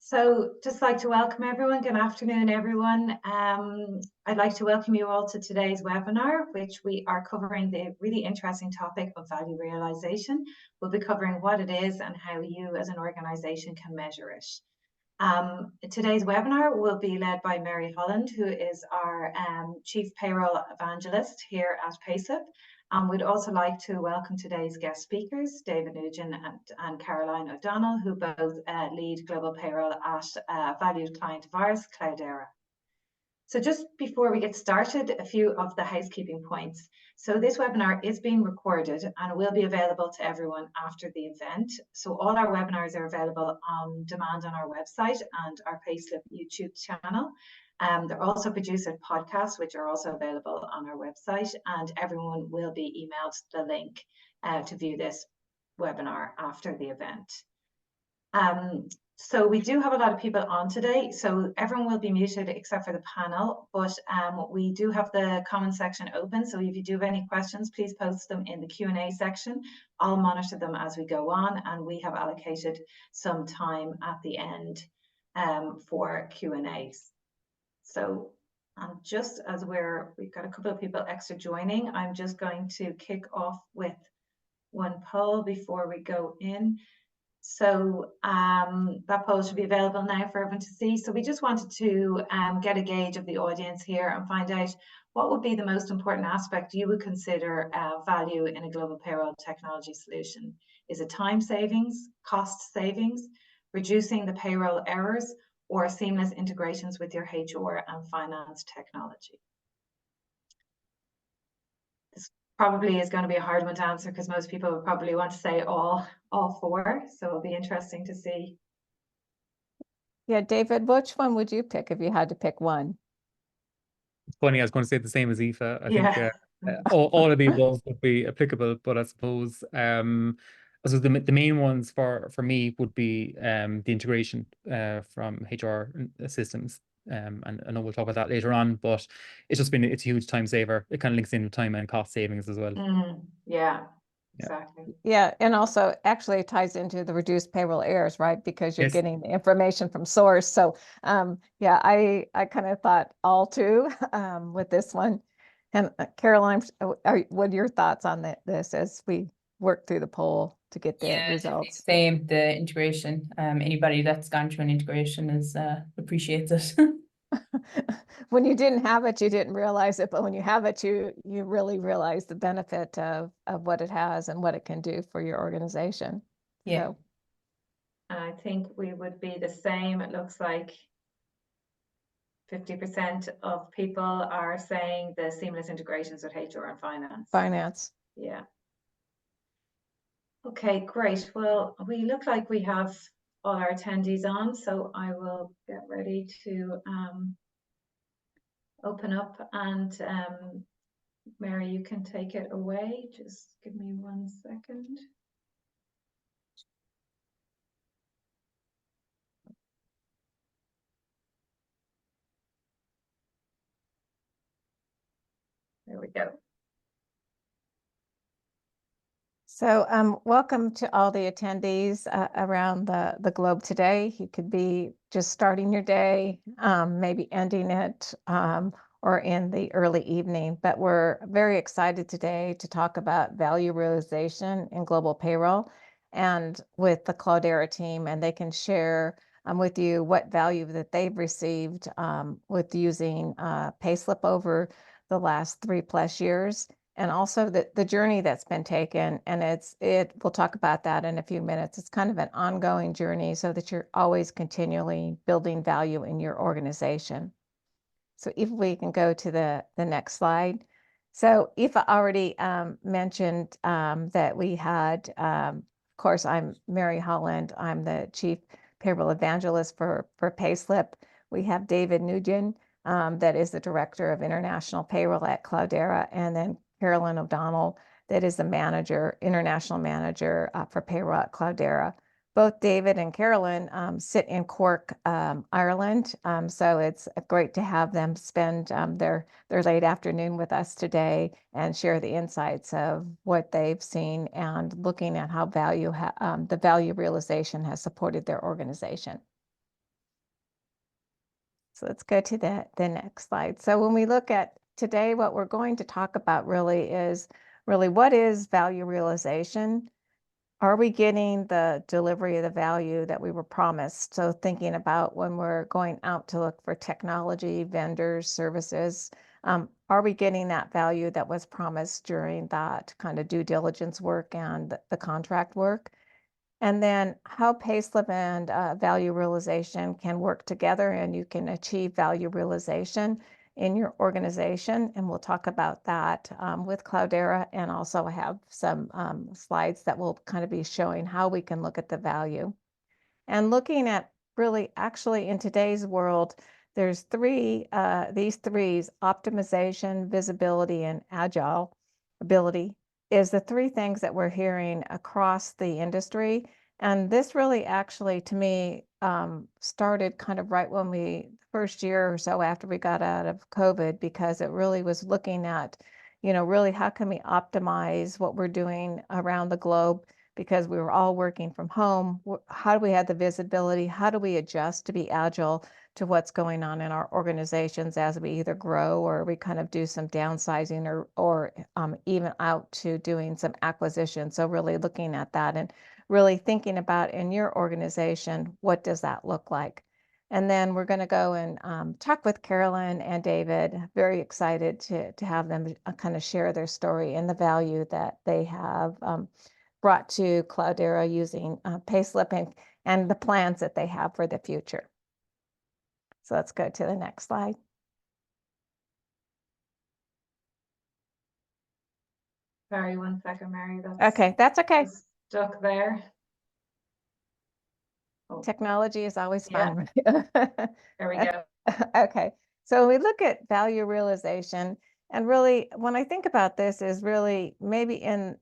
So just like to welcome everyone. Good afternoon, everyone. I'd like to welcome you all to today's webinar, which we are covering the really interesting topic of value realization. We'll be covering what it is and how you as an organization can measure it. Today's webinar will be led by Mary Holland, who is our Chief Payroll Evangelist here at Payslip. We'd also like to welcome today's guest speakers, David Nugent and Caroline O'Donnell, who both lead Global Payroll at valued client of ours, Cloudera. So just before we get started, a few of the housekeeping points. So this webinar is being recorded and will be available to everyone after the event. So all our webinars are available on demand on our website and our Payslip YouTube channel. They're also produced as podcasts, which are also available on our website, and everyone will be emailed the link to view this webinar after the event. So we do have a lot of people on today, so everyone will be muted except for the panel, but we do have the comment section open, so if you do have any questions, please post them in the Q&A section. I'll monitor them as we go on, and we have allocated some time at the end for Q&As. So just as we've got a couple of people extra joining, I'm just going to kick off with one poll before we go in. So that poll should be available now for everyone to see. So we just wanted to get a gauge of the audience here and find out what would be the most important aspect you would consider value in a global payroll technology solution. Is it time savings, cost savings, reducing the payroll errors, or seamless integrations with your HR and finance technology? This probably is going to be a hard one to answer because most people would probably want to say all four. So it'll be interesting to see. Yeah, David, which one would you pick if you had to pick one? It's funny, I was going to say the same as Aoife. I Yeah. think all of the above would be applicable, but I suppose the main ones for me would be the integration from HR systems. And I know we'll talk about that later on, but it's a huge time saver. It kind of links in with time and cost savings as well. Yeah, exactly. Yeah, and also actually ties into the reduced payroll errors, right? Because you're getting the information from source. So yeah, I kind of thought all two with this one. And Caroline, what are your thoughts on this as we work through the poll to get the results? Same, the integration. Anybody that's gone through an integration appreciates it. When you didn't have it, you didn't realize it, but when you have it, you really realize the benefit of what it has and what it can do for your organization. Yeah. So. I think we would be the same. It looks like 50% of people are saying the seamless integrations with HR and finance. Finance. Yeah. Okay, great. Well, we look like we have all our attendees on, so I will get ready to open up, and Mary, you can take it away. Just give me 1 second. There we go. So welcome to all the attendees around the globe today. You could be just starting your day, maybe ending it, or in the early evening. But we're very excited today to talk about value realization in global payroll and with the Cloudera team, and they can share with you what value that they've received with using Payslip over the last 3+ years. And also the journey that's been taken, and we'll talk about that in a few minutes. It's kind of an ongoing journey so that you're always continually building value in your organization. So if we can go to the next slide. So Aoife already mentioned that we had, of course, I'm Mary Holland. I'm the Chief Payroll Evangelist for Payslip. We have David Nugent, that is the Director of International Payroll at Cloudera, and then Caroline O'Donnell, that is the international manager for payroll at Cloudera. Both David and Caroline sit in Cork, Ireland. So it's great to have them spend their late afternoon with us today and share the insights of what they've seen and looking at how the value realization has supported their organization. So let's go to the next slide. So when we look at today, what we're going to talk about really is what is value realization? Are we getting the delivery of the value that we were promised? So thinking about when we're going out to look for technology, vendors, services, are we getting that value that was promised during that kind of due diligence work and the contract work? And then how Payslip and value realization can work together, and you can achieve value realization in your organization. And we'll talk about that with Cloudera, and also have some slides that will kind of be showing how we can look at the value. And looking at really actually in today's world, there's these threes: optimization, visibility, and agile ability is the three things that we're hearing across the industry. And this really actually, to me, started kind of right when first year or so after we got out of COVID, because it really was looking at, really how can we optimize what we're doing around the globe, because we were all working from home. How do we have the visibility? How do we adjust to be agile to what's going on in our organizations as we either grow or we kind of do some downsizing, or even out to doing some acquisition? So really looking at that and really thinking about in your organization, what does that look like? And then we're going to go and talk with Carolyn and David. Very excited to have them kind of share their story and the value that they have brought to Cloudera using Payslip and the plans that they have for the future. So let's go to the next slide. Sorry, 1 second, Mary. Okay, that's okay. Stuck there. Oh. Technology is always fun. There we go. Okay, so we look at value realization, and really when I think about this is really maybe in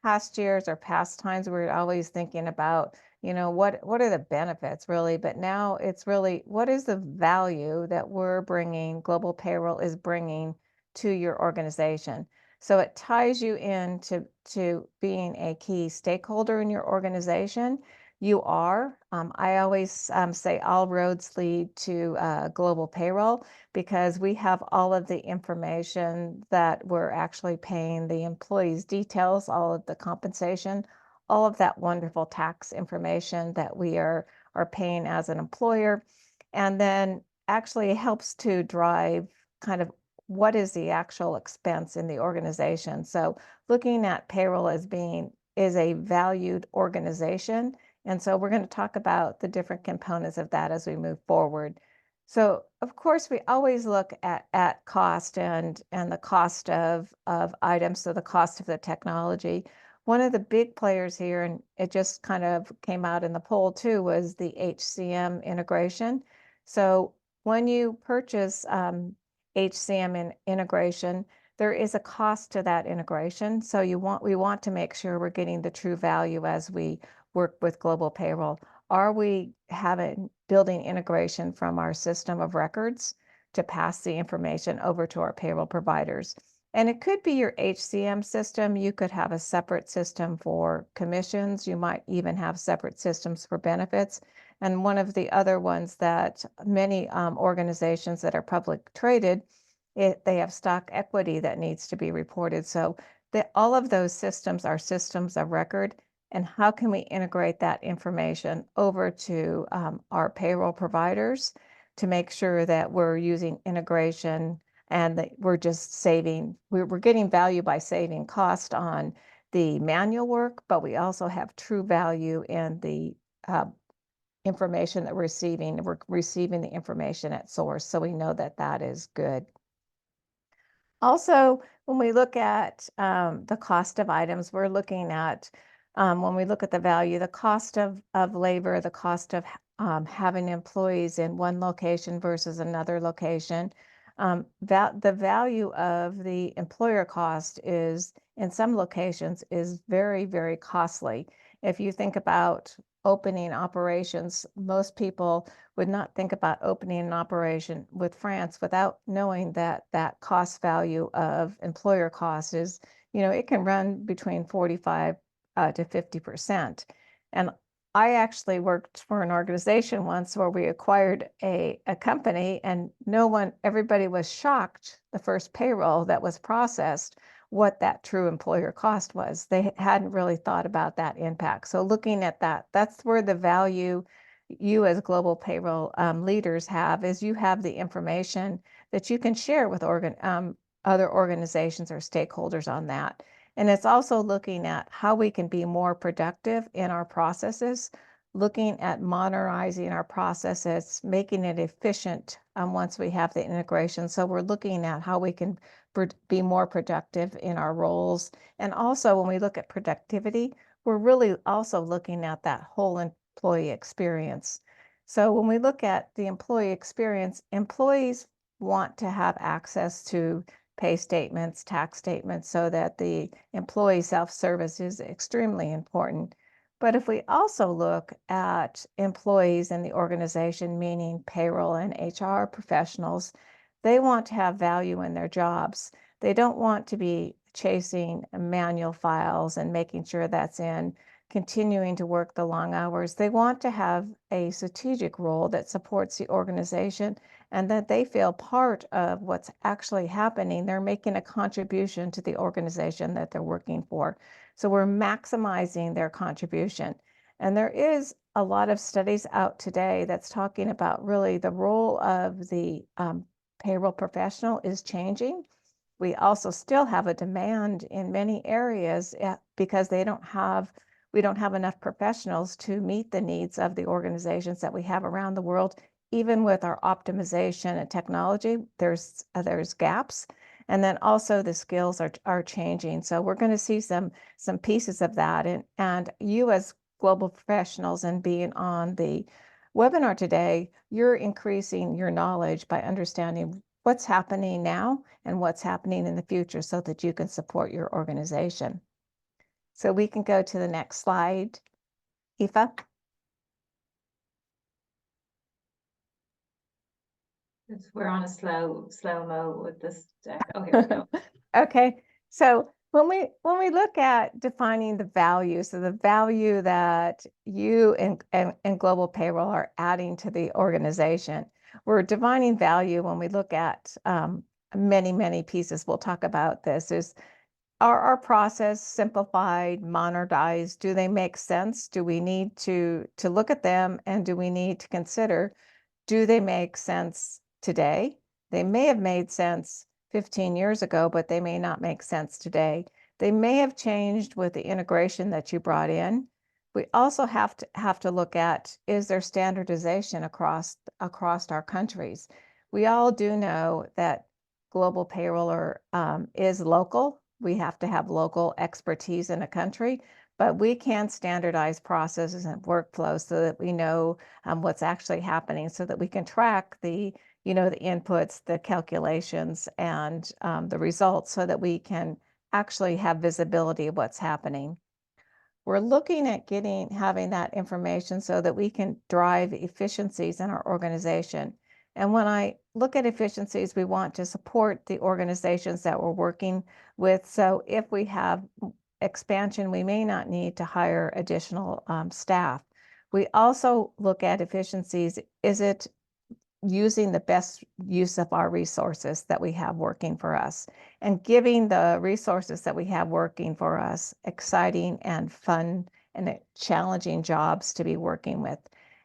past years or past times we're always thinking about, what are the benefits really, but now it's really what is the value that we're bringing, Global Payroll is bringing to your organization. So it ties you into being a key stakeholder in your organization. You are. I always say all roads lead to Global Payroll, because we have all of the information that we're actually paying the employees' details, all of the compensation, all of that wonderful tax information that we are paying as an employer. And then actually helps to drive kind of what is the actual expense in the organization. So looking at payroll as is a valued organization. And so we're going to talk about the different components of that as we move forward. So of course, we always look at cost and the cost of items, so the cost of the technology. One of the big players here, and it just kind of came out in the poll too, was the HCM integration. So when you purchase HCM integration, there is a cost to that integration. So we want to make sure we're getting the true value as we work with Global Payroll. Are we building integration from our system of records to pass the information over to our payroll providers? And it could be your HCM system. You could have a separate system for commissions. You might even have separate systems for benefits. And one of the other ones that many organizations that are public traded, they have stock equity that needs to be reported. So all of those systems are systems of record. And how can we integrate that information over to our payroll providers to make sure that we're using integration and that we're just we're getting value by saving cost on the manual work, but we also have true value in the information that we're receiving. We're receiving the information at source, so we know that that is good. Also, when we look at the cost of items, we're looking at when we look at the value, the cost of labor, the cost of having employees in one location versus another location. The value of the employer cost is, in some locations, is very, very costly. If you think about opening operations, most people would not think about opening an operation with France without knowing that that cost value of employer cost is, it can run between 45 to 50%. And I actually worked for an organization once where we acquired a company, and everybody was shocked the first payroll that was processed, what that true employer cost was. They hadn't really thought about that impact. So looking at that, that's where the value you as global payroll leaders have, is you have the information that you can share with other organizations or stakeholders on that. And it's also looking at how we can be more productive in our processes, looking at modernizing our processes, making it efficient once we have the integration. So we're looking at how we can be more productive in our roles. And also when we look at productivity, we're really also looking at that whole employee experience. So when we look at the employee experience, employees want to have access to pay statements, tax statements, so that the employee self-service is extremely important. But if we also look at employees in the organization, meaning payroll and HR professionals, they want to have value in their jobs. They don't want to be chasing manual files and making sure that's in, continuing to work the long hours. They want to have a strategic role that supports the organization and that they feel part of what's actually happening. They're making a contribution to the organization that they're working for. So we're maximizing their contribution. And there is a lot of studies out today that's talking about really the role of the payroll professional is changing. We also still have a demand in many areas because we don't have enough professionals to meet the needs of the organizations that we have around the world. Even with our optimization and technology, there's gaps. And then also the skills are changing. So we're going to see some pieces of that. And you as global professionals and being on the webinar today, you're increasing your knowledge by understanding what's happening now and what's happening in the future so that you can support your organization. So we can go to the next slide. Aoife? We're on a slow mo with this deck. Oh, here we go. Okay, so when we look at defining the value, so the value that you and Global Payroll are adding to the organization, we're defining value when we look at many pieces. We'll talk about this. Are our process simplified, modernized? Do they make sense? Do we need to look at them, and do we need to consider, do they make sense today? They may have made sense 15 years ago, but they may not make sense today. They may have changed with the integration that you brought in. We also have to look at, is there standardization across our countries? We all do know that Global Payroll is local. We have to have local expertise in a country, but we can standardize processes and workflows so that we know what's actually happening, so that we can track the inputs, the calculations, and the results, so that we can actually have visibility of what's happening. We're looking at having that information so that we can drive efficiencies in our organization. And when I look at efficiencies, we want to support the organizations that we're working with. So if we have expansion, we may not need to hire additional staff. We also look at efficiencies. Is it using the best use of our resources that we have working for us, and giving the resources that we have working for us exciting and fun and challenging jobs to be working with.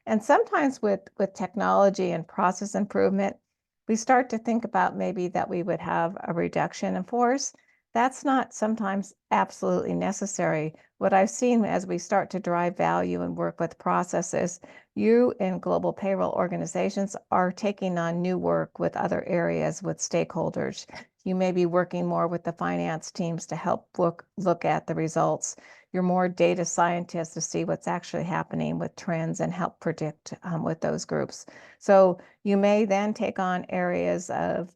And sometimes with technology and process improvement, we start to think about maybe that we would have a reduction in force. That's not sometimes absolutely necessary. What I've seen as we start to drive value and work with processes, you in Global Payroll organizations are taking on new work with other areas, with stakeholders. You may be working more with the finance teams to help look at the results. You're more data scientists to see what's actually happening with trends and help predict with those groups. So you may then take on areas of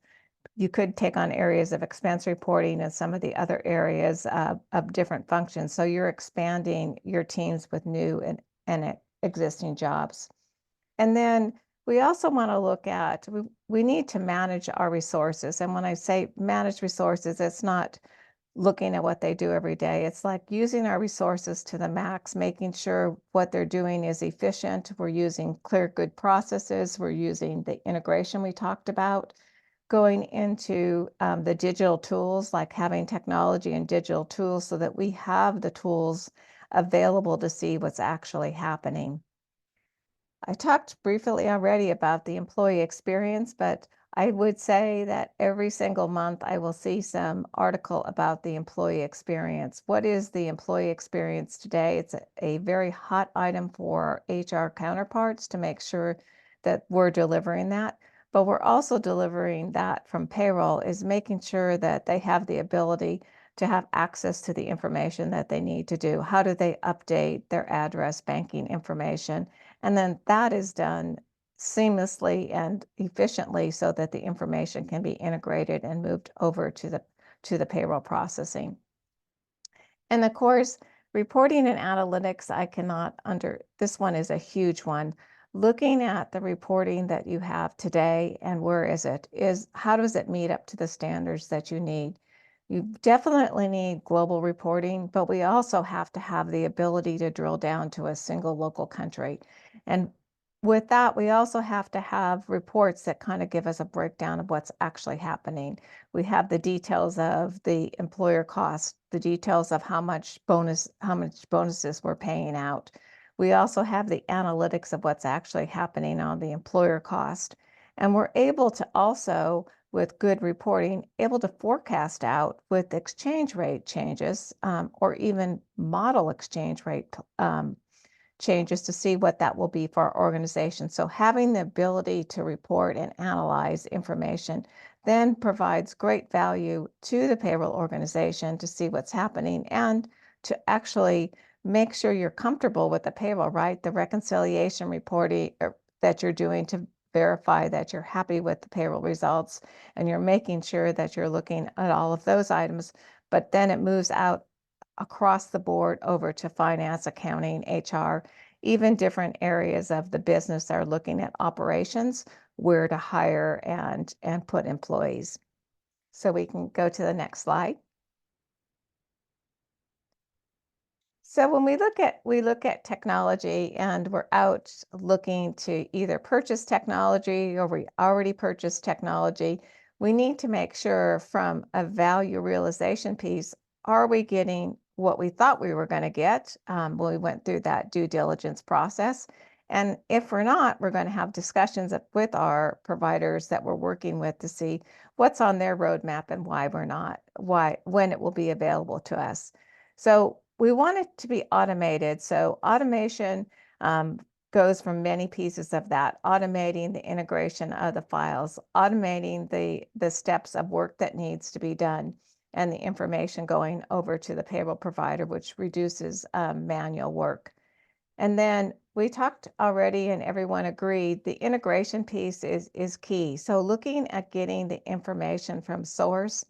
expense reporting and some of the other areas of different functions. So you're expanding your teams with new and existing jobs. And then we also want to look at, we need to manage our resources. And when I say manage resources, it's not looking at what they do every day. It's like using our resources to the max, making sure what they're doing is efficient. We're using clear, good processes. We're using the integration we talked about, going into the digital tools, like having technology and digital tools so that we have the tools available to see what's actually happening. I talked briefly already about the employee experience, but I would say that every single month I will see some article about the employee experience. What is the employee experience today? It's a very hot item for HR counterparts to make sure that we're delivering that. But we're also delivering that from payroll, is making sure that they have the ability to have access to the information that they need to do. How do they update their address banking information? And then that is done seamlessly and efficiently so that the information can be integrated and moved over to the payroll processing. And of course, reporting and analytics, this one is a huge one. Looking at the reporting that you have today and where is how does it meet up to the standards that you need? You definitely need global reporting, but we also have to have the ability to drill down to a single local country. And with that, we also have to have reports that kind of give us a breakdown of what's actually happening. We have the details of the employer cost, the details of how much bonuses we're paying out. We also have the analytics of what's actually happening on the employer cost. And we're able to also, with good reporting, able to forecast out with exchange rate changes or even model exchange rate changes to see what that will be for our organization. So having the ability to report and analyze information then provides great value to the payroll organization to see what's happening and to actually make sure you're comfortable with the payroll, right? The reconciliation reporting that you're doing to verify that you're happy with the payroll results, and you're making sure that you're looking at all of those items, but then it moves out across the board over to finance, accounting, HR, even different areas of the business are looking at operations, where to hire and put employees. So we can go to the next slide. So when we look at technology and we're out looking to either purchase technology or we already purchased technology, we need to make sure from a value realization piece, are we getting what we thought we were going to get when we went through that due diligence process? And if we're not, we're going to have discussions with our providers that we're working with to see what's on their roadmap and why we're not, when it will be available to us. So we want it to be automated. So automation goes from many pieces of that, automating the integration of the files, automating the steps of work that needs to be done, and the information going over to the payroll provider, which reduces manual work. And then we talked already, and everyone agreed, the integration piece is key. So looking at getting the information from source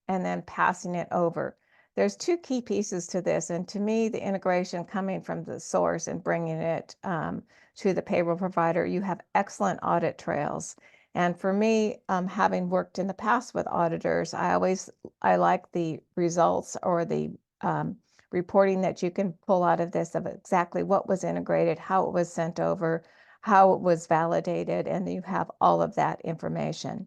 and then passing it over. There's two key pieces to this, and to me, the integration coming from the source and bringing it to the payroll provider, you have excellent audit trails. And for me, having worked in the past with auditors, I like the results or the reporting that you can pull out of this of exactly what was integrated, how it was sent over, how it was validated, and you have all of that information.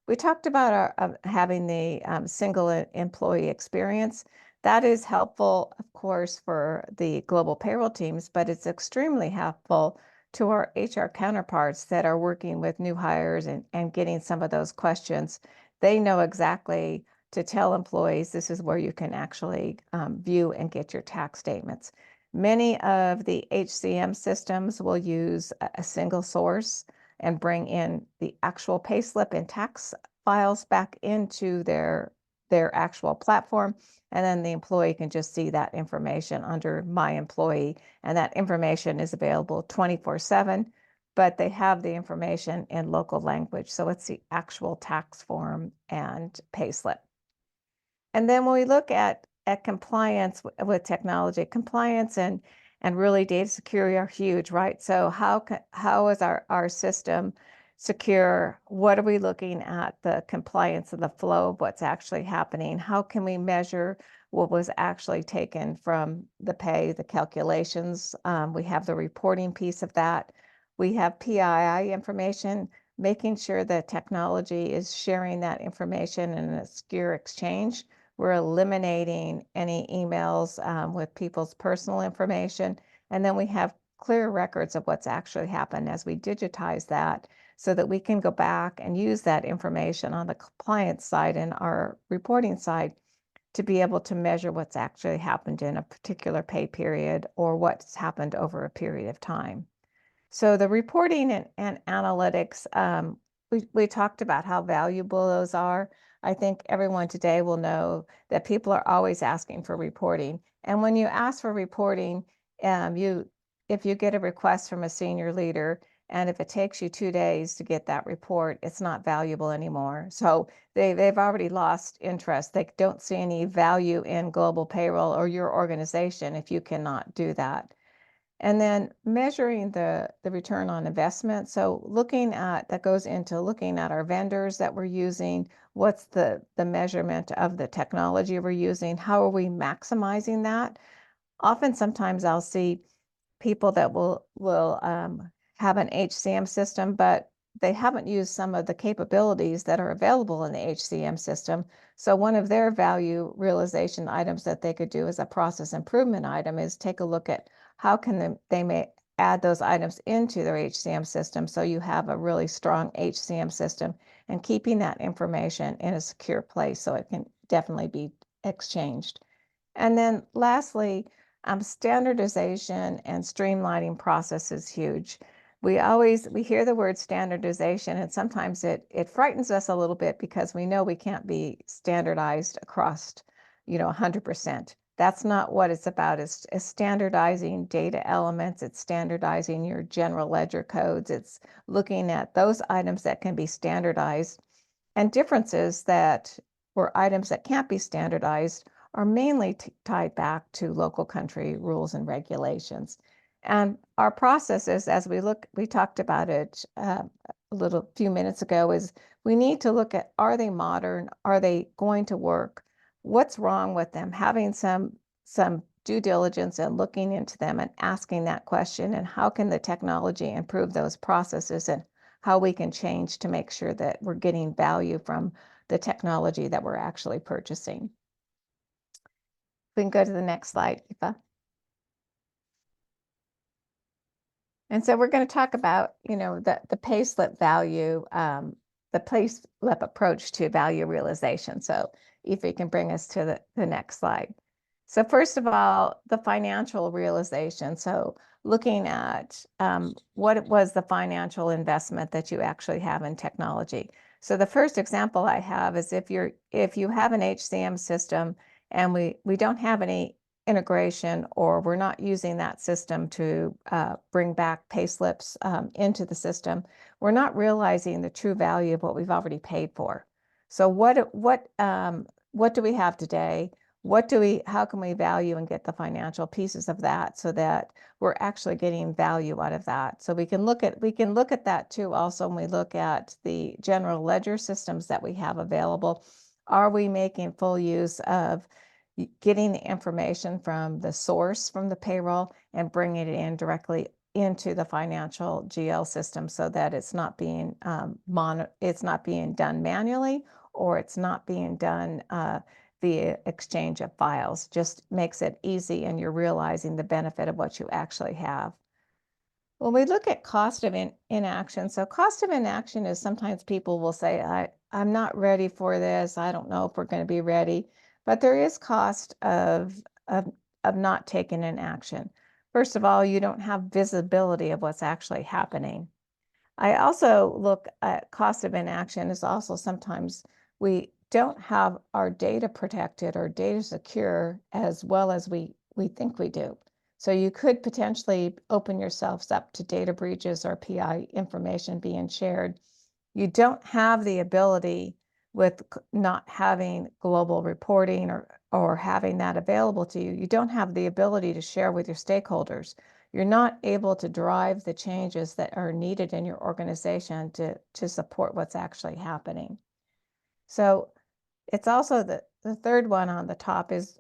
We talked about having the single employee experience. That is helpful, of course, for the global payroll teams, but it's extremely helpful to our HR counterparts that are working with new hires and getting some of those questions. They know exactly to tell employees this is where you can actually view and get your tax statements. Many of the HCM systems will use a single source and bring in the actual payslip and tax files back into their actual platform. And then the employee can just see that information under My Employee. And that information is available 24/7, but they have the information in local language. So it's the actual tax form and payslip. And then when we look at compliance with technology, compliance and really data security are huge, right? So how is our system secure? What are we looking at the compliance of the flow of what's actually happening? How can we measure what was actually taken from the pay, the calculations? We have the reporting piece of that. We have PII information, making sure that technology is sharing that information in a secure exchange. We're eliminating any emails with people's personal information. And then we have clear records of what's actually happened as we digitize that so that we can go back and use that information on the compliance side and our reporting side to be able to measure what's actually happened in a particular pay period or what's happened over a period of time. So the reporting and analytics, we talked about how valuable those are. I think everyone today will know that people are always asking for reporting. And when you ask for reporting, if you get a request from a senior leader, and if it takes you 2 days to get that report, it's not valuable anymore. So they've already lost interest. They don't see any value in Global Payroll or your organization if you cannot do that. And then measuring the return on investment. So that goes into looking at our vendors that we're using. What's the measurement of the technology we're using? How are we maximizing that? Sometimes I'll see people that will have an HCM system, but they haven't used some of the capabilities that are available in the HCM system. So one of their value realization items that they could do as a process improvement item is take a look at how can they may add those items into their HCM system so you have a really strong HCM system and keeping that information in a secure place so it can definitely be exchanged. And then lastly, standardization and streamlining process is huge. We hear the word standardization, and sometimes it frightens us a little bit because we know we can't be standardized across, 100%. That's not what it's about. It's standardizing data elements. It's standardizing your general ledger codes. It's looking at those items that can be standardized, and differences that were items that can't be standardized are mainly tied back to local country rules and regulations. And our processes, as we talked about it a few minutes ago, is we need to look at, are they modern? Are they going to work? What's wrong with them? Having some due diligence and looking into them and asking that question, and how can the technology improve those processes and how we can change to make sure that we're getting value from the technology that we're actually purchasing. We can go to the next slide, Eva. And so we're going to talk about, the Payslip value, the Payslip approach to value realization. So if you can bring us to the next slide. So first of all, the financial realization. So looking at what was the financial investment that you actually have in technology. So the first example I have is if you have an HCM system and we don't have any integration, or we're not using that system to bring back payslips into the system, we're not realizing the true value of what we've already paid for. So what do we have today? How can we value and get the financial pieces of that so that we're actually getting value out of that? So we can look at that too also when we look at the general ledger systems that we have available. Are we making full use of getting the information from the source, from the payroll, and bringing it in directly into the financial GL system so that it's not being done manually, or it's not being done via exchange of files? Just makes it easy, and you're realizing the benefit of what you actually have. When we look at cost of inaction, so cost of inaction is sometimes people will say, I'm not ready for this. I don't know if we're going to be ready. But there is cost of not taking an action. First of all, you don't have visibility of what's actually happening. I also look at cost of inaction is also sometimes we don't have our data protected or data secure as well as we think we do. So you could potentially open yourselves up to data breaches or PI information being shared. You don't have the ability, with not having global reporting or having that available to you, you don't have the ability to share with your stakeholders. you're not able to drive the changes that are needed in your organization to support what's actually happening. So it's also the third one on the top is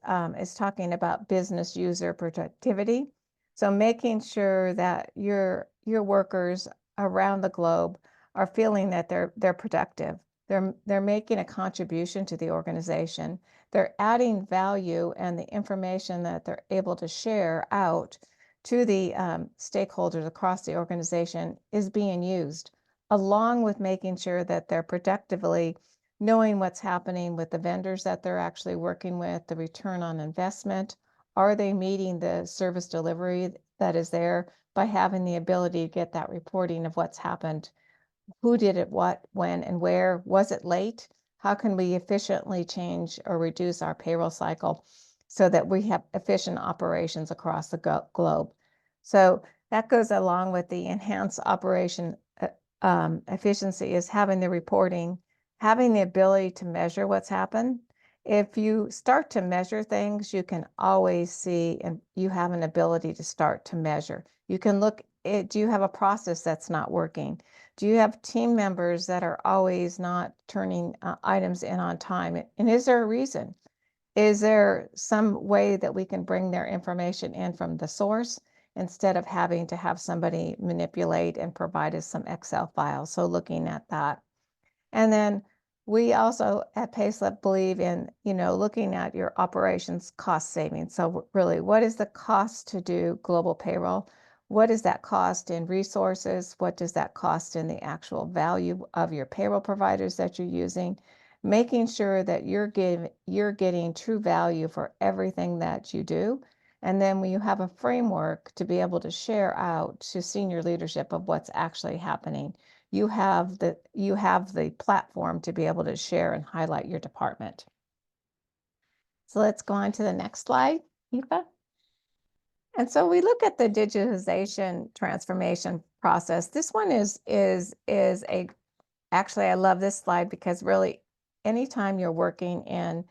talking about business user productivity. So making sure that your workers around the globe are feeling that they're productive. They're making a contribution to the organization. They're adding value, and the information that they're able to share out to the stakeholders across the organization is being used, along with making sure that they're productively knowing what's happening with the vendors that they're actually working with, the return on investment. Are they meeting the service delivery that is there by having the ability to get that reporting of what's happened? Who did it, what, when, and where? Was it late? How can we efficiently change or reduce our payroll cycle so that we have efficient operations across the globe? So that goes along with the enhanced operation efficiency, is having the reporting, having the ability to measure what's happened. If you start to measure things, you can always see, and you have an ability to start to measure. You can look at, do you have a process that's not working? Do you have team members that are always not turning items in on time? And is there a reason? Is there some way that we can bring their information in from the source instead of having to have somebody manipulate and provide us some Excel files? So looking at that. And then we also at Payslip believe in, looking at your operations cost savings. So really, what is the cost to do global payroll? What does that cost in resources? What does that cost in the actual value of your payroll providers that you're using? Making sure that you're getting true value for everything that you do. And then when you have a framework to be able to share out to senior leadership of what's actually happening, you have the platform to be able to share and highlight your department. So let's go on to the next slide, Aoife. And so we look at the digitization transformation process. This one is actually, I love this slide because really anytime you're working in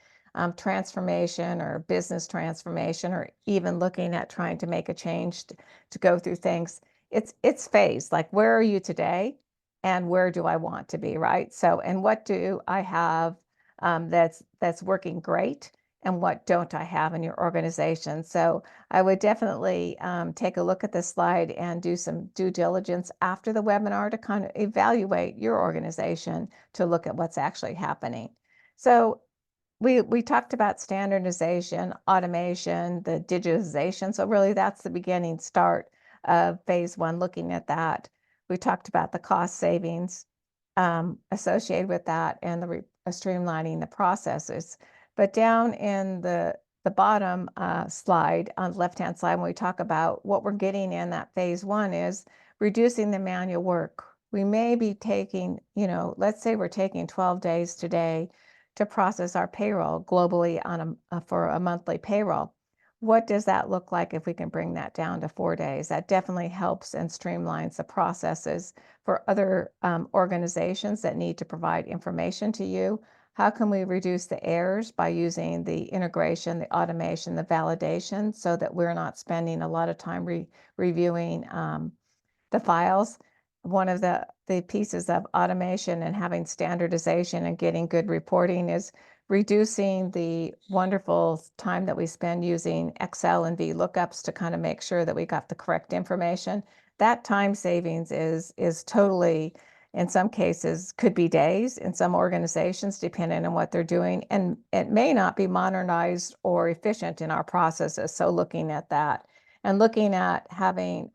transformation or business transformation, or even looking at trying to make a change to go through things, it's phased. Like, where are you today and where do I want to be, right? So, and what do I have that's working great, and what don't I have in your organization? So I would definitely take a look at this slide and do some due diligence after the webinar to kind of evaluate your organization to look at what's actually happening. So we talked about standardization, automation, the digitization. So really that's the beginning start of phase one, looking at that. We talked about the cost savings associated with that and the streamlining the processes. But down in the bottom slide, on the left-hand side, when we talk about what we're getting in that phase one is reducing the manual work. We may be taking, let's say we're taking 12 days today to process our payroll globally for a monthly payroll. What does that look like if we can bring that down to 4 days? That definitely helps and streamlines the processes for other organizations that need to provide information to you. How can we reduce the errors by using the integration, the automation, the validation, so that we're not spending a lot of time reviewing the files? One of the pieces of automation and having standardization and getting good reporting is reducing the wonderful time that we spend using Excel and VLOOKUPs to kind of make sure that we got the correct information. That time savings is totally, in some cases, could be days in some organizations, depending on what they're doing. And it may not be modernized or efficient in our processes. So looking at that and looking at having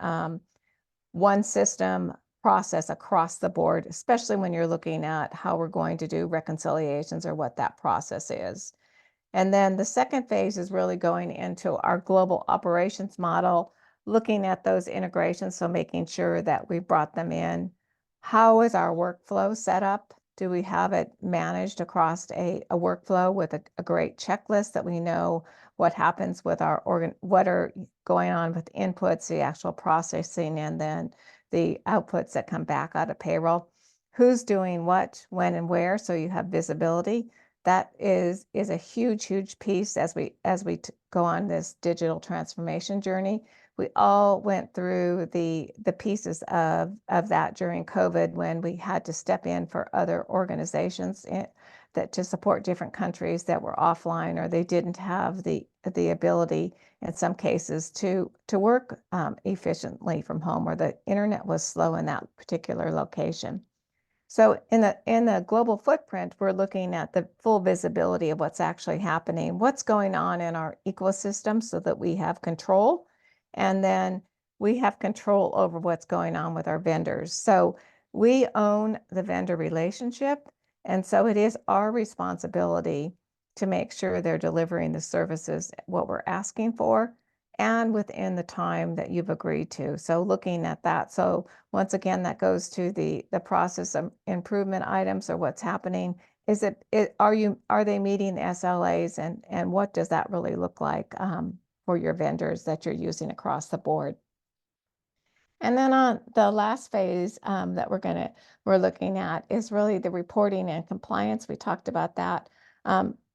one system process across the board, especially when you're looking at how we're going to do reconciliations or what that process is. And then the second phase is really going into our global operations model, looking at those integrations, so making sure that we brought them in. How is our workflow set up? Do we have it managed across a workflow with a great checklist that we know what happens with our what are going on with inputs, the actual processing, and then the outputs that come back out of payroll? Who's doing what, when, and where, so you have visibility. That is a huge piece as we go on this digital transformation journey. we all went through the pieces of that during COVID, when we had to step in for other organizations that to support different countries that were offline, or they didn't have the ability in some cases to work efficiently from home, or the internet was slow in that particular location. So in the global footprint, we're looking at the full visibility of what's actually happening, what's going on in our ecosystem, so that we have control, and then we have control over what's going on with our vendors. So we own the vendor relationship, and so it is our responsibility to make sure they're delivering the services, what we're asking for, and within the time that you've agreed to. So looking at that. So once again, that goes to the process of improvement items, or what's happening. Are they meeting the SLAs, and what does that really look like for your vendors that you're using across the board? And then on the last phase that we're looking at is really the reporting and compliance. We talked about that.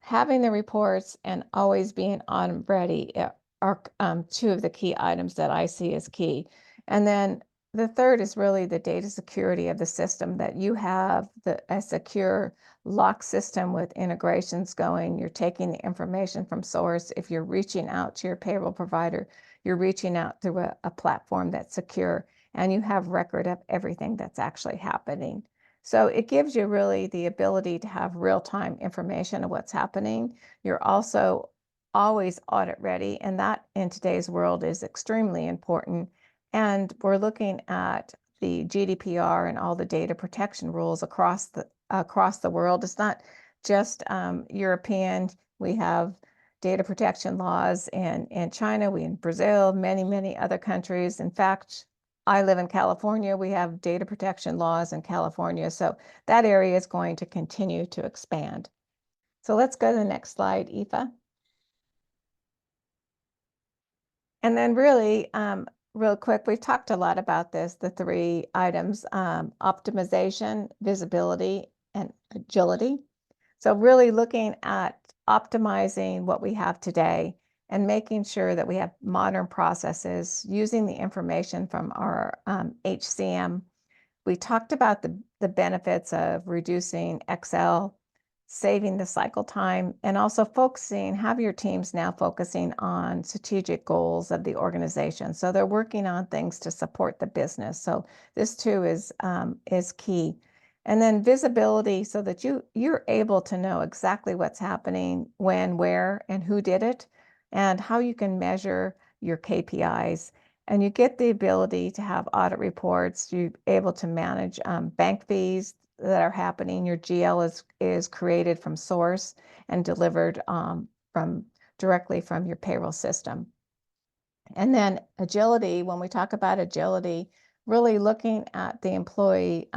Having the reports and always being on ready are two of the key items that I see as key. And then the third is really the data security of the system, that you have a secure lock system with integrations going. You're taking the information from source. If you're reaching out to your payroll provider, you're reaching out through a platform that's secure, and you have record of everything that's actually happening. So it gives you really the ability to have real-time information of what's happening. You're also always audit ready, and that in today's world is extremely important. And we're looking at the GDPR and all the data protection rules across the world. It's not just European. We have data protection laws in China, in Brazil, many other countries. In fact, I live in California. We have data protection laws in California. So that area is going to continue to expand. So let's go to the next slide, Aoife. And then really, real quick, we've talked a lot about this, the three items: optimization, visibility, and agility. So really looking at optimizing what we have today and making sure that we have modern processes, using the information from our HCM. We talked about the benefits of reducing Excel, saving the cycle time, and also have your teams now focusing on strategic goals of the organization. So they're working on things to support the business. So this too is key. And then visibility, so that you're able to know exactly what's happening, when, where, and who did it, and how you can measure your KPIs. And you get the ability to have audit reports. You're able to manage bank fees that are happening. Your GL is created from source and delivered directly from your payroll system. And then agility, when we talk about agility, really looking at the employee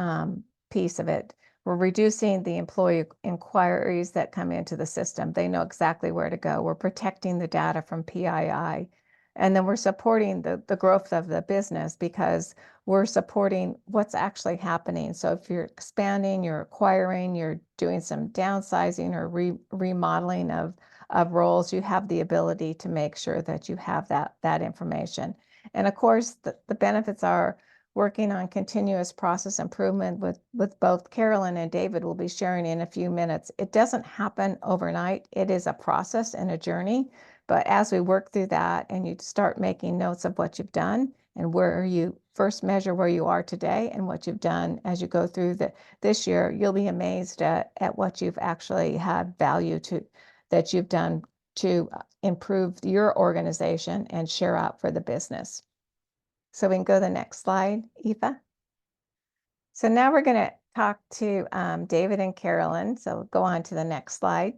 piece of it. We're reducing the employee inquiries that come into the system. They know exactly where to go. We're protecting the data from PII. And then we're supporting the growth of the business, because we're supporting what's actually happening. So if you're expanding, you're acquiring, you're doing some downsizing or remodeling of roles, you have the ability to make sure that you have that information. And of course, the benefits are working on continuous process improvement with both Carolyn and David will be sharing in a few minutes. It doesn't happen overnight. It is a process and a journey. But as we work through that and you start making notes of what you've done and where you first measure where you are today and what you've done as you go through this year, you'll be amazed at what you've actually had value that you've done to improve your organization and share out for the business. So we can go to the next slide, Aoife. So now we're going to talk to David and Carolyn. So go on to the next slide.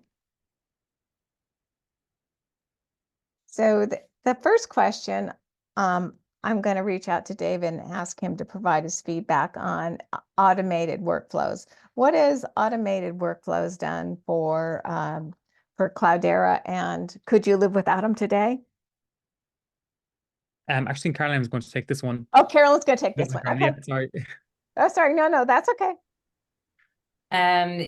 So the first question, I'm going to reach out to David and ask him to provide his feedback on automated workflows. What has automated workflows done for Cloudera, and could you live without them today? Actually, Caroline's going to take this one. Oh, Carolyn's going to take this one. Okay. Yeah, sorry. Oh, sorry. No, that's okay.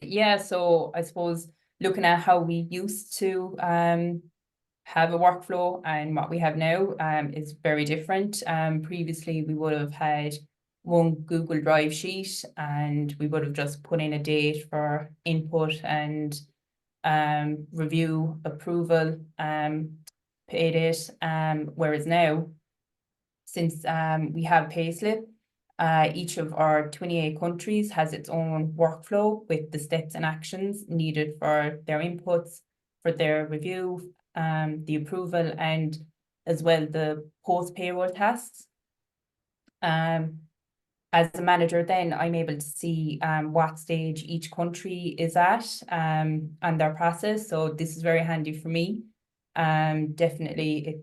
Yeah, so I suppose looking at how we used to have a workflow, and what we have now is very different. Previously, we would have had one Google Drive sheet, and we would have just put in a date for input and review, approval, pay date. Whereas now, since we have Payslip, each of our 28 countries has its own workflow with the steps and actions needed for their inputs, for their review, the approval, and as well the post-payroll tasks. As a manager, then I'm able to see what stage each country is at on their process. So this is very handy for me. Definitely,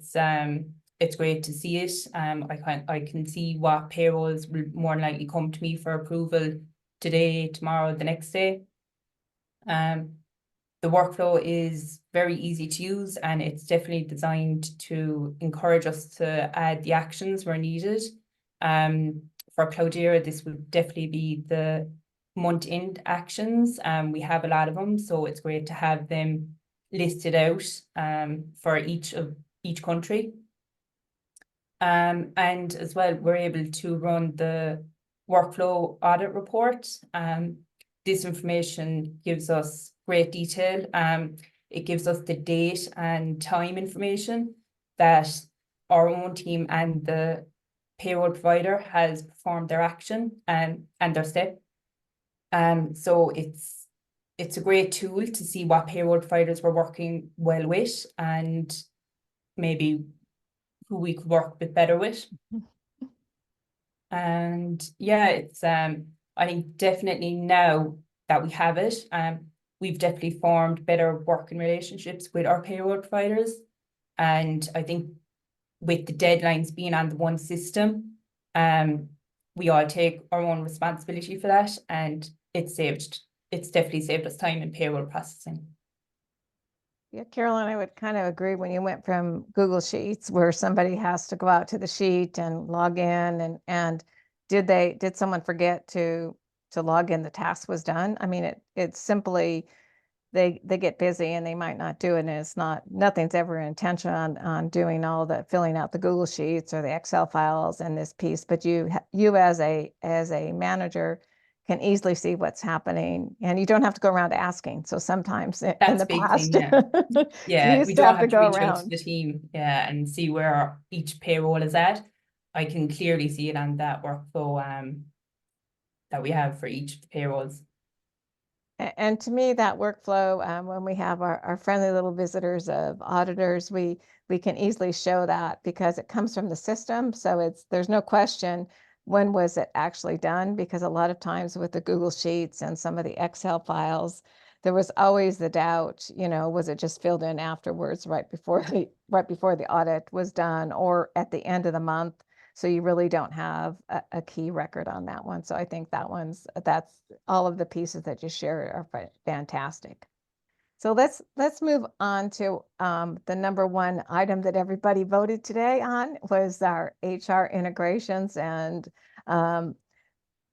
it's great to see it. I can see what payrolls will more than likely come to me for approval today, tomorrow, the next day. The workflow is very easy to use, and it's definitely designed to encourage us to add the actions where needed. For Cloudera, this would definitely be the month-end actions. We have a lot of them, so it's great to have them listed out for each country. And as well, we're able to run the workflow audit report. This information gives us great detail. It gives us the date and time information that our own team and the payroll provider has performed their action and their step. So it's a great tool to see what payroll providers we're working well with and maybe who we could work a bit better with. And yeah, it's I think definitely now that we have it, we've definitely formed better working relationships with our payroll providers. And I think with the deadlines being on the one system, we all take our own responsibility for that, and it's definitely saved us time in payroll processing. Yeah, Carolyn, I would kind of agree when you went from Google Sheets where somebody has to go out to the sheet and log in and did someone forget to log in the task was done? I mean, it's simply they get busy and they might not do it, and it's nothing's ever intention on doing all the filling out the Google Sheets or the Excel files in this piece, but you as a manager can easily see what's happening, and you don't have to go around asking. So sometimes in the past, yeah, you used we to don't have to go reach out around to the team, and see where each payroll is at. I can clearly see it on that workflow that we have for each of the payrolls. And to me, that workflow, when we have our friendly little visitors of auditors, we can easily show that because it comes from the system. So there's no question when was it actually done, because a lot of times with the Google Sheets and some of the Excel files, there was always the doubt, was it just filled in afterwards, right before the audit was done, or at the end of the month. So you really don't have a key record on that one. So I think that's all of the pieces that you shared are fantastic. So let's move on to the number one item that everybody voted today on was our HR integrations and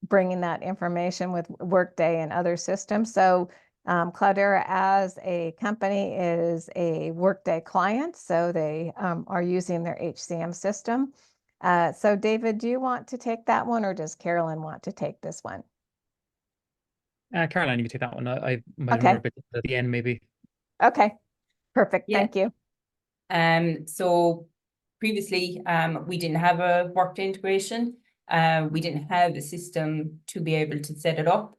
bringing that information with Workday and other systems. So Cloudera as a company is a Workday client, so they are using their HCM system. So David, do you want to take that one, or does Carolyn want to take this one? Caroline, you can take that one. I might remember a bit at the end, maybe. Okay, perfect. Yeah. Thank you. So previously, we didn't have a Workday integration. We didn't have a system to be able to set it up.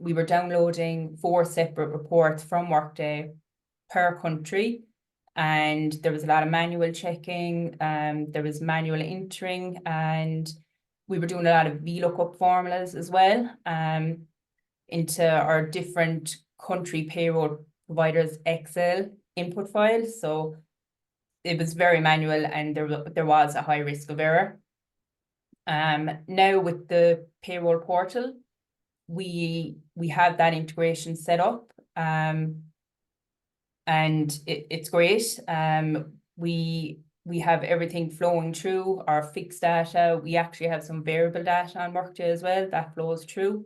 We were downloading 4 separate reports from Workday per country, and there was a lot of manual checking, there was manual entering, and we were doing a lot of VLOOKUP formulas as well into our different country payroll providers' Excel input files. So it was very manual, and there was a high risk of error. Now with the payroll portal, we have that integration set up, and it's great. We have everything flowing through our fixed data. We actually have some variable data on Workday as well that flows through,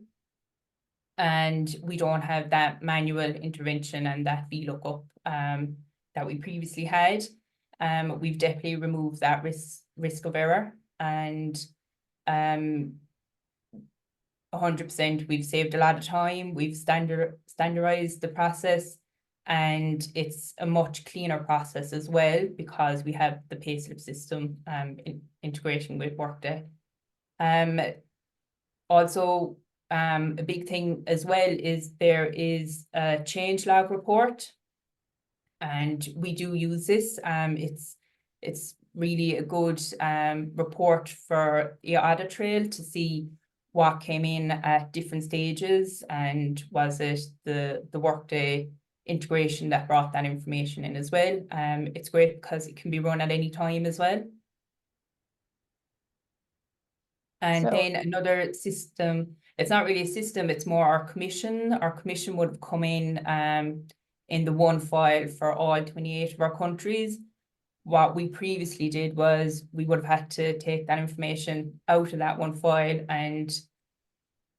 and we don't have that manual intervention and that VLOOKUP that we previously had. We've definitely removed that risk of error, and 100% we've saved a lot of time. We've standardized the process, and it's a much cleaner process as well because we have the Payslip system integrating with Workday. Also, a big thing as well is there is a change log report, and we do use this. It's really a good report for your audit trail to see what came in at different stages, and was it the Workday integration that brought that information in as well. It's great because it can be run at any time as well. And So- then another system, it's not really a system, it's more our commission. Our commission would have come in the one file for all 28 of our countries. What we previously did was we would have had to take that information out of that one file and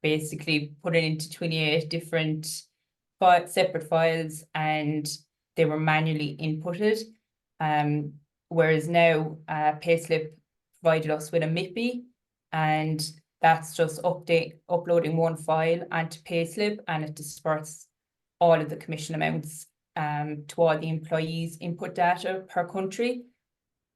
basically put it into 28 different separate files, and they were manually inputted. Whereas now Payslip provided us with a MIPI, and that's just uploading one file onto Payslip, and it disperses all of the commission amounts to all the employees' input data per country.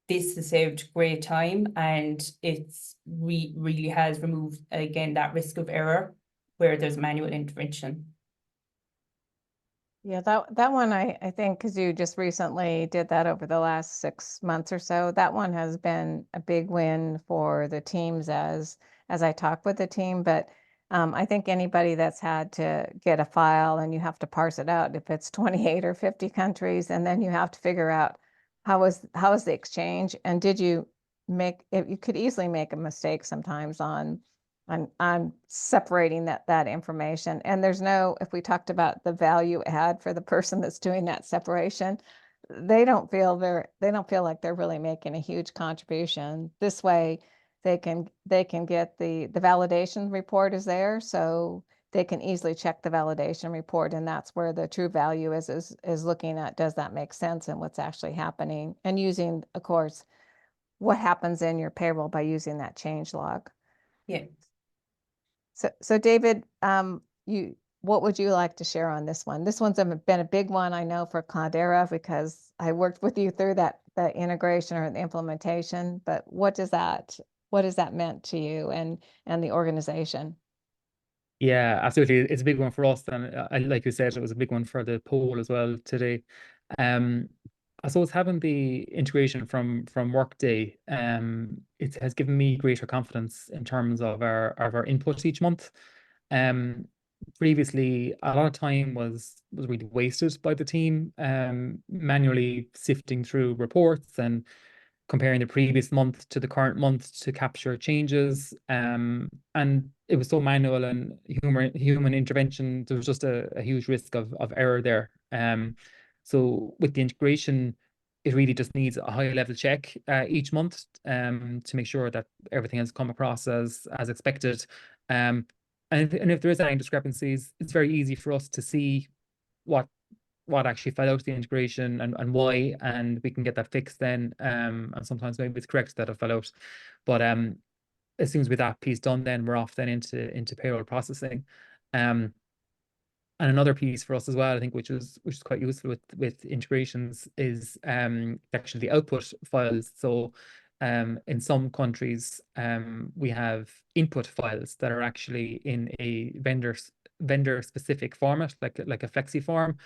This has saved great time, and it's really has removed, again, that risk of error where there's manual intervention. Yeah, that one I think, because you just recently did that over the last 6 months or so, that one has been a big win for the teams as I talk with the team. But I think anybody that's had to get a file and you have to parse it out, if it's 28 or 50 countries, and then you have to figure out how is the exchange, and did you could easily make a mistake sometimes on separating that information. And there's no, if we talked about the value add for the person that's doing that separation, they don't feel like they're really making a huge contribution. This way they can get the validation report is there, so they can easily check the validation report, and that's where the true value is looking at, does that make sense and what's actually happening, and using, of course, what happens in your payroll by using that change log. Yeah. So David, what would you like to share on this one? This one's been a big one, I know, for Cloudera, because I worked with you through the integration or the implementation. But what has that meant to you and the organization? Yeah, absolutely. It's a big one for us, and like you said, it was a big one for the poll as well today. I suppose having the integration from Workday, it has given me greater confidence in terms of our input each month. Previously, a lot of time was really wasted by the team, manually sifting through reports and comparing the previous month to the current month to capture changes. And it was so manual and human intervention. There was just a huge risk of error there. So with the integration, it really just needs a high level check each month to make sure that everything has come across as expected. And if there is any discrepancies, it's very easy for us to see what actually fell out of the integration and why, and we can get that fixed then. And sometimes maybe it's correct that it fell out. But as soon as with that piece done, then we're off then into payroll processing. And another piece for us as well, I think, which is quite useful with integrations, is actually the output files. So in some countries, we have input files that are actually in a vendor specific format, like a flexi form.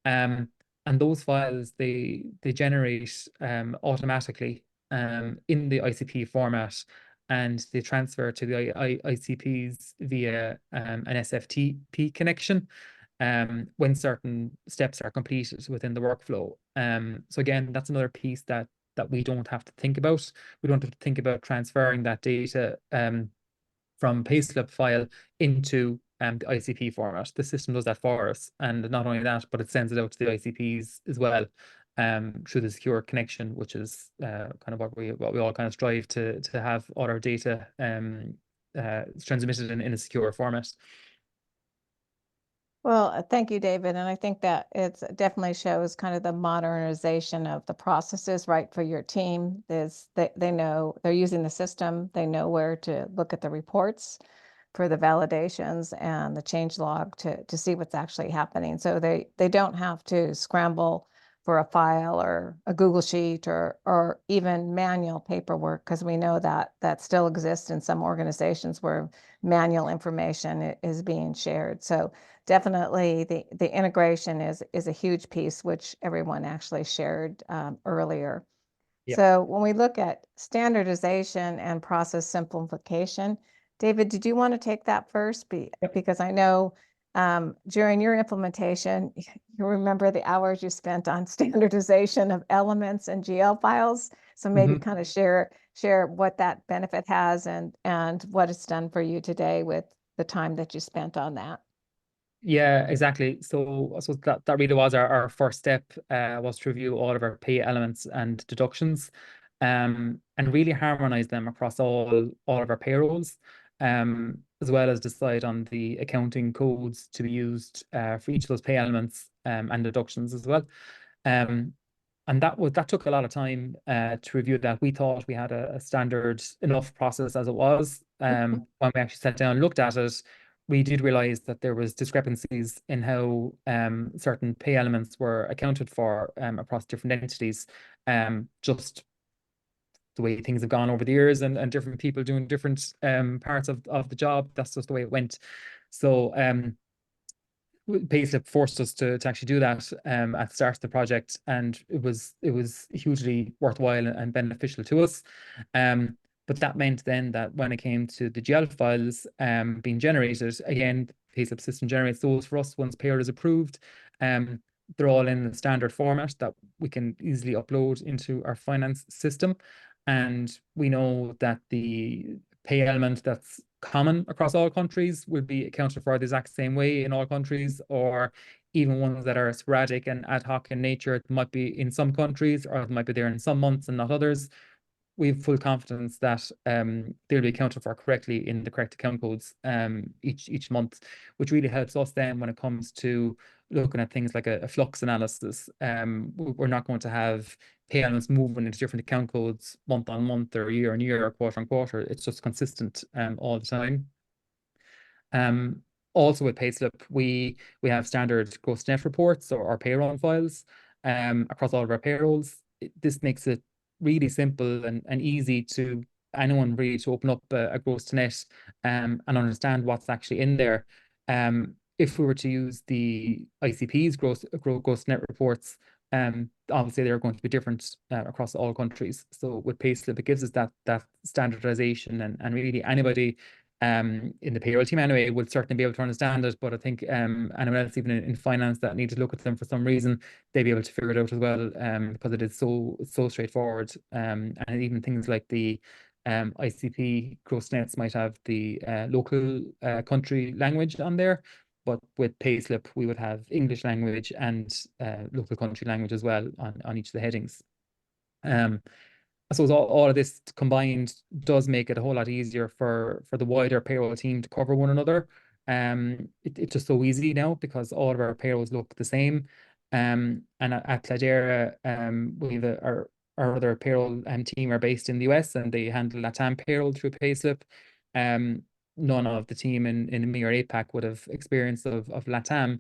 And those files they generate automatically in the ICP format, and they transfer to the ICPs via an SFTP connection when certain steps are completed within the workflow. So again, that's another piece that we don't have to think about. We don't have to think about transferring that data from Payslip file into the ICP format. The system does that for us, and not only that, but it sends it out to the ICPs as well through the secure connection, which is kind of what we all kind of strive to have all our data transmitted in a secure format. Well, thank you, David. And I think that it definitely shows kind of the modernization of the processes, right, for your team. They know they're using the system. They know where to look at the reports for the validations and the change log to see what's actually happening. So they don't have to scramble for a file or a Google Sheet or even manual paperwork, because we know that that still exists in some organizations where manual information is being shared. So definitely the integration is a huge piece, which everyone actually shared earlier. Yeah. So when we look at standardization and process simplification, David, did you want to take that first? Because I know during your implementation, you remember the hours you spent on standardization of elements and GL files. So maybe kind of share what that benefit has and what it's done for you today with the time that you spent on that. Yeah, exactly. So I suppose that really was our first step, was to review all of our pay elements and deductions, and really harmonize them across all of our payrolls, as well as decide on the accounting codes to be used for each of those pay elements and deductions as well. And that took a lot of time to review that. We thought we had a standard enough process as it was. When we actually sat down and looked at it, we did realize that there was discrepancies in how certain pay elements were accounted for across different entities. Just the way things have gone over the years, and different people doing different parts of the job. That's just the way it went. So Payslip forced us to actually do that at the start of the project, and it was hugely worthwhile and beneficial to us. But that meant then that when it came to the GL files being generated, again, the Payslip system generates those for us once payroll is approved. They're all in the standard format that we can easily upload into our finance system. And we know that the pay element that's common across all countries will be accounted for the exact same way in all countries, or even ones that are sporadic and ad hoc in nature. It might be in some countries, or it might be there in some months and not others. We have full confidence that they'll be accounted for correctly in the correct account codes each month, which really helps us then when it comes to looking at things like a flux analysis. We're not going to have pay elements moving into different account codes month on month or year on year or quarter on quarter. It's just consistent all the time. Also with Payslip, we have standard gross net reports or payroll files across all of our payrolls. This makes it really simple and easy to anyone really to open up a gross to net and understand what's actually in there. If we were to use the ICP's gross net reports, obviously they're going to be different across all countries. So with Payslip, it gives us that standardization, and really anybody in the payroll team anyway would certainly be able to understand it. But I think anyone else even in finance that need to look at them for some reason, they'd be able to figure it out as well, because it is so straightforward. And even things like the ICP gross nets might have the local country language on there, but with Payslip we would have English language and local country language as well on each of the headings. I suppose all of this combined does make it a whole lot easier for the wider payroll team to cover one another. It's just so easy now because all of our payrolls look the same. And at Cloudera, we have our other payroll team are based in the US, and they handle LATAM payroll through Payslip. None of the team in EMEA or APAC would have experience of LATAM.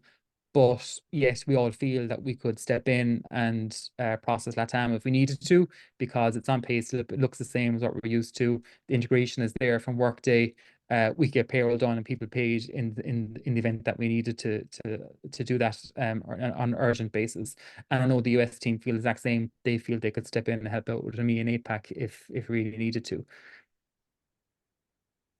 But yes, we all feel that we could step in and process LATAM if we needed to, because it's on Payslip. It looks the same as what we're used to. The integration is there from Workday. We get payroll done and people paid in the event that we needed to do that on an urgent basis. And I know the US team feel the exact same. They feel they could step in and help out with EMEA and APAC if really needed to.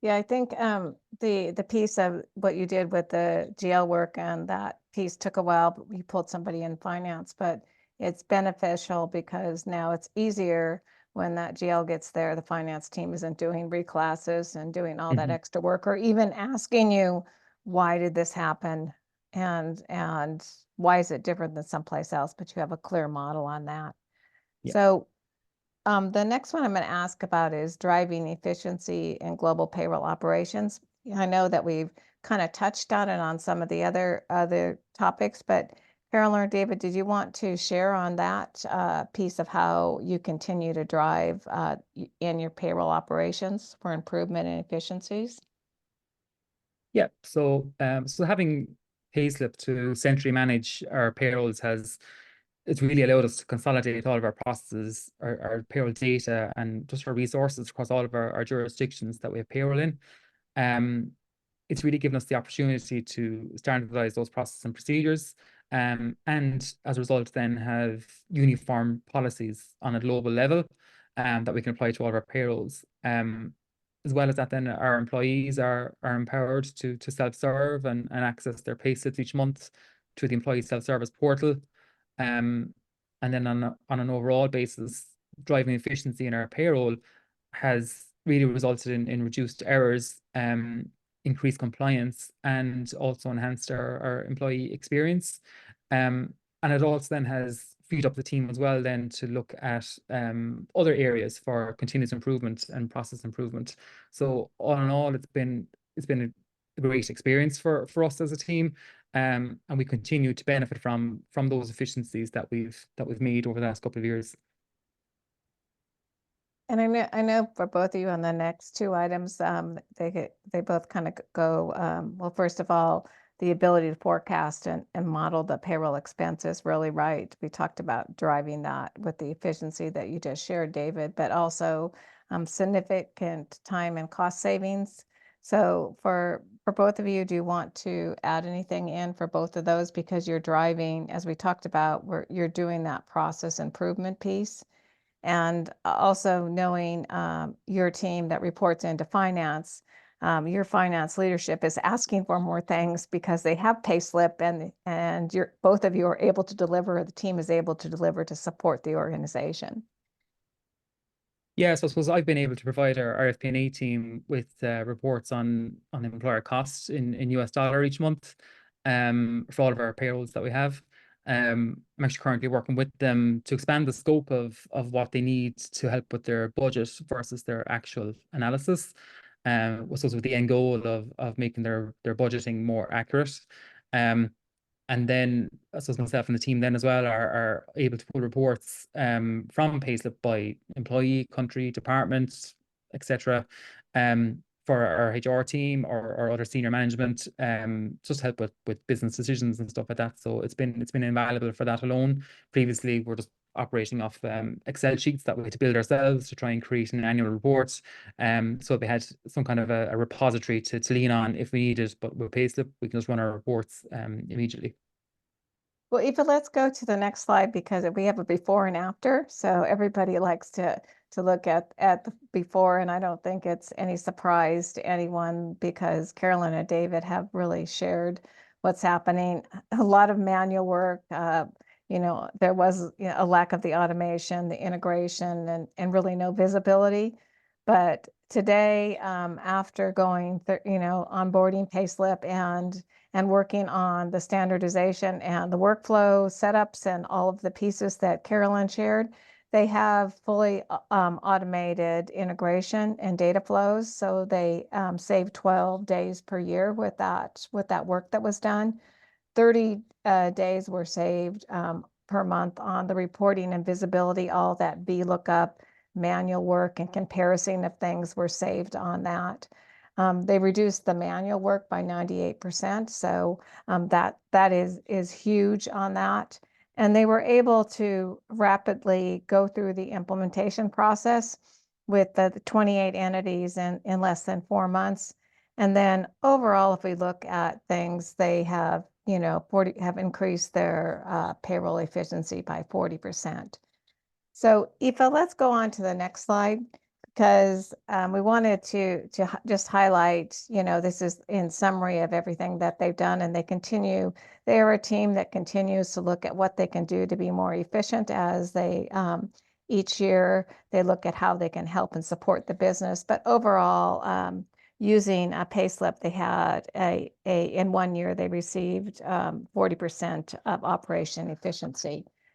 Yeah, I think the piece of what you did with the GL work and that piece took a while, but you pulled somebody in finance, but it's beneficial because now it's easier when that GL gets there. The finance team isn't doing reclasses and doing all that extra work, or even asking you, why did this happen? And why is it different than someplace else? But you have a clear model on that. Yeah. So the next one I'm going to ask about is driving efficiency in global payroll operations. I know that we've kind of touched on it on some of the other topics, but Carolyn or David, did you want to share on that piece of how you continue to drive in your payroll operations for improvement and efficiencies? Yeah, so so having Payslip to centrally manage our payrolls it's really allowed us to consolidate all of our processes, our payroll data, and just our resources across all of our jurisdictions that we have payroll in. It's really given us the opportunity to standardize those processes and procedures, and as a result, then have uniform policies on a global level that we can apply to all of our payrolls. As well as that, then our employees are empowered to self-serve and access their pay slips each month to the employee self-service portal. And then on an overall basis, driving efficiency in our payroll has really resulted in reduced errors, increased compliance, and also enhanced our employee experience. And it also then has freed up the team as well then to look at other areas for continuous improvement and process improvement. So all in all, it's been a great experience for us as a team. And we continue to benefit from those efficiencies that we've made over the last couple of years. And I know for both of you on the next two items, they both kind of go, well, first of all, the ability to forecast and model the payroll expenses really right. We talked about driving that with the efficiency that you just shared, David, but also significant time and cost savings. So for both of you, do you want to add anything in for both of those? Because you're driving, as we talked about, you're doing that process improvement piece. And also knowing your team that reports into finance, your finance leadership is asking for more things because they have Payslip, and both of you are able to deliver, the team is able to deliver to support the organization. Yeah, so I suppose I've been able to provide our FP&A team with reports on employer costs in US dollar each month for all of our payrolls that we have. I'm actually currently working with them to expand the scope of what they need to help with their budget versus their actual analysis. With the end goal of making their budgeting more accurate. And then, I suppose myself and the team then as well are able to pull reports from Payslip by employee, country, department, etc. For our HR team or other senior management, just help with business decisions and stuff like that. So it's been invaluable for that alone. Previously, we're just operating off Excel sheets that we had to build ourselves to try and create an annual report. So they had some kind of a repository to lean on if we needed, but with Payslip, we can just run our reports immediately. Well, Eva, let's go to the next slide because we have a before and after. So everybody likes to look at the before, and I don't think it's any surprise to anyone because Carolyn and David have really shared what's happening. A lot of manual work. There was a lack of the automation, the integration, and really no visibility. But today, after going, onboarding Payslip and working on the standardization and the workflow setups and all of the pieces that Carolyn shared, they have fully automated integration and data flows. So they saved 12 days per year with that work that was done. 30 days were saved per month on the reporting and visibility, all that VLOOKUP, manual work and comparison of things were saved on that. They reduced the manual work by 98%, so that is huge on that. And they were able to rapidly go through the implementation process with the 28 entities in less than 4 months. And then overall, if we look at things, they have have increased their payroll efficiency by 40%. So Aoife, let's go on to the next slide because we wanted to just highlight, this is in summary of everything that they've done, and they are a team that continues to look at what they can do to be more efficient as they each year they look at how they can help and support the business. But overall, using a Payslip, they had in 1 year they received 40% of operation efficiency.